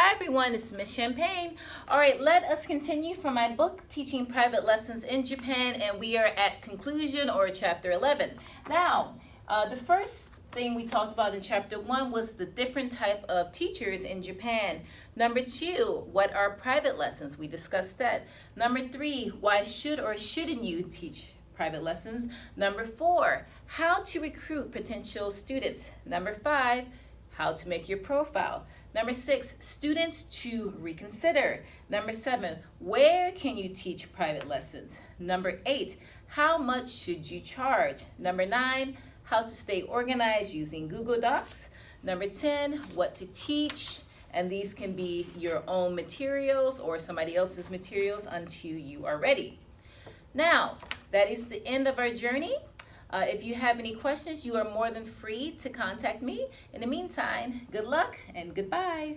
Hi everyone, it's Miss Champagne. All right, let us continue from my book, Teaching Private Lessons in Japan, and we are at conclusion or chapter 11. Now, the first thing we talked about in chapter 1 was the different type of teachers in Japan. Number 2, what are private lessons? We discussed that. Number 3, why should or shouldn't you teach private lessons? Number 4, how to recruit potential students. Number 5, how to make your profile. Number 6, students to reconsider. Number 7, where can you teach private lessons? Number 8, how much should you charge? Number 9, how to stay organized using Google Docs. Number 10, what to teach. And these can be your own materials or somebody else's materials until you are ready. Now, that is the end of our journey. If you have any questions, you are more than free to contact me. In the meantime, good luck and goodbye.